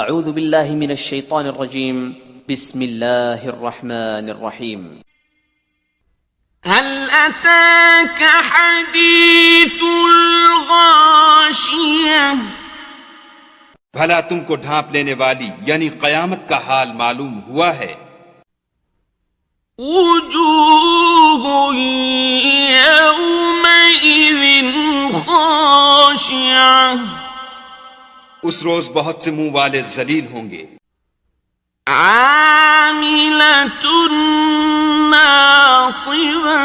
اعوذ باللہ من الشیطان الرجیم بسم اللہ الرحمن الرحیم هل أتاك حديث الغاشية بھلا تم کو ڈھانپ لینے والی یعنی قیامت کا حال معلوم ہوا ہے؟ وجوه يومئذ خاشعة اس روز بہت سے منہ والے ذلیل ہوں گے، عاملة ناصبة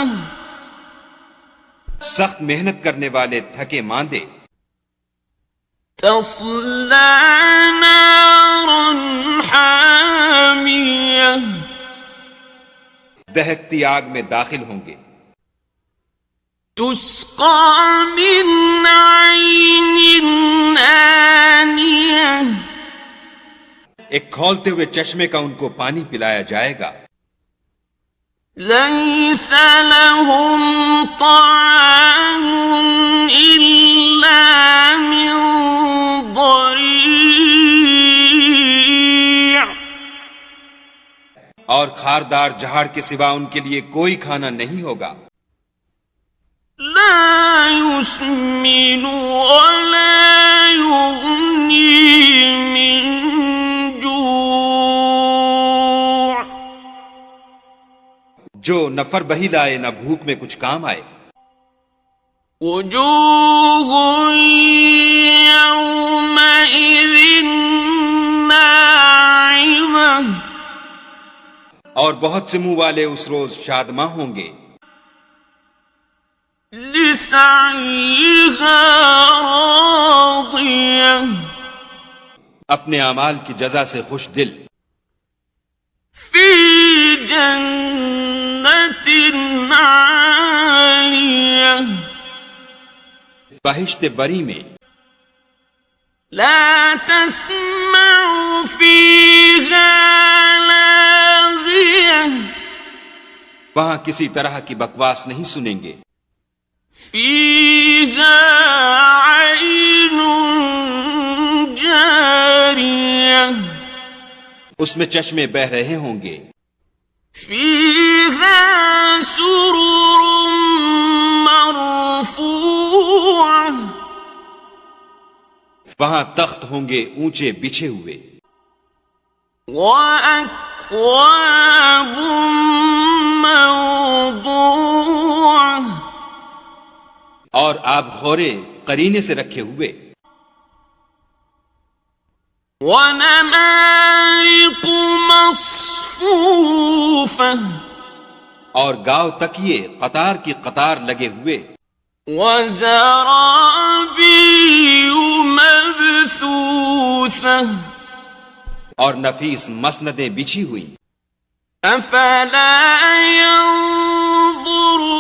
سخت محنت کرنے والے تھکے ماندے، تصلى نارا حامية دہکتی آگ میں داخل ہوں گے، تسقى من عين آنية ایک کھولتے ہوئے چشمے کا ان کو پانی پلایا جائے گا، ليس لهم طعام إلا من ضريع اور کھاردار جہاڑ کے سوا ان کے لیے کوئی کھانا نہیں ہوگا، لا يسمن ولا يغني من جوع جو نہ فر بہی لائے نہ بھوک میں کچھ کام آئے، وجوه يومئذ ناعمة اور بہت سے منہ والے اس روز شادماں ہوں گے، لسعيها راضية اپنے اعمال کی جزا سے خوش دل، في جنة عالية بہشت بری میں، لا تسمع فيها لاغية وہاں کسی طرح کی بکواس نہیں سنیں گے، فيها عين جارية اس میں چشمے بہ رہے ہوں گے، فيها سرر مرفوعة وہاں تخت ہوں گے اونچے بچھے ہوئے، وأكواب موضوعة اور آب خورے قرینے سے رکھے ہوئے، ونمارق مصفوفة اور گاؤ تکیے قطار کی قطار لگے ہوئے، وزرابي مبثوثة اور نفیس مسندیں بچھی ہوئی، أفلا ينظرون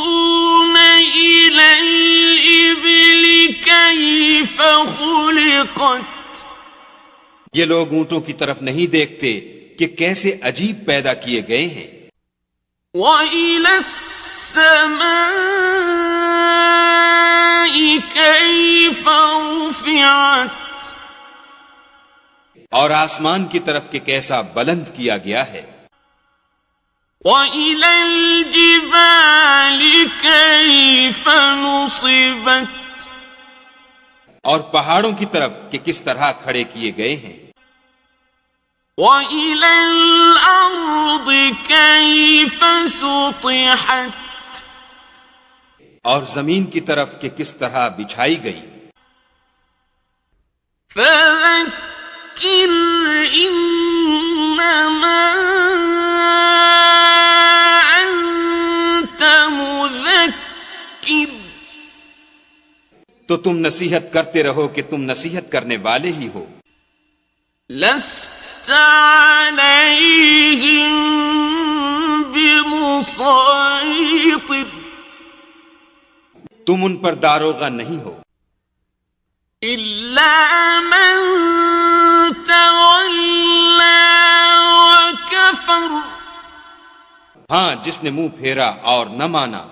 إلى الإبل كيف خلقت یہ لوگ اونٹوں کی طرف نہیں دیکھتے کہ کیسے عجیب پیدا کیے گئے ہیں، وإلى السماء كيف رفعت اور آسمان کی طرف کہ کیسا بلند کیا گیا ہے، وإلى الجبال كيف نصبت اور پہاڑوں کی طرف کہ کس طرح کھڑے کیے گئے ہیں، وإلى الأرض كيف سطحت اور زمین کی طرف کہ کس طرح بچھائی گئی، فذكر إنما أنت مذكر تو تم نصیحت کرتے رہو کہ تم نصیحت کرنے والے ہی ہو، لست عليهم بمسيطر تم ان پر داروغہ نہیں ہو، إلا من تولى وكفر ہاں جس نے منہ پھیرا اور نہ مانا،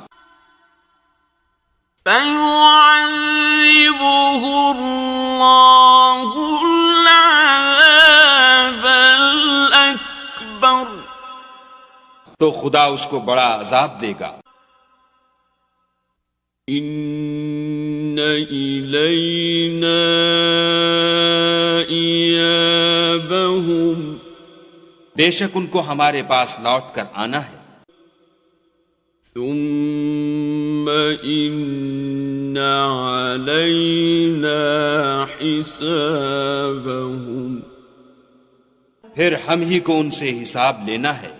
فيعذبه الله العذاب تو خدا اس کو بڑا عذاب دے گا۔ ان الینا ایابہم، بے شک ان کو ہمارے پاس لوٹ کر آنا ہے۔ ثم ان علینا حسابہم، پھر ہم ہی کو ان سے حساب لینا ہے۔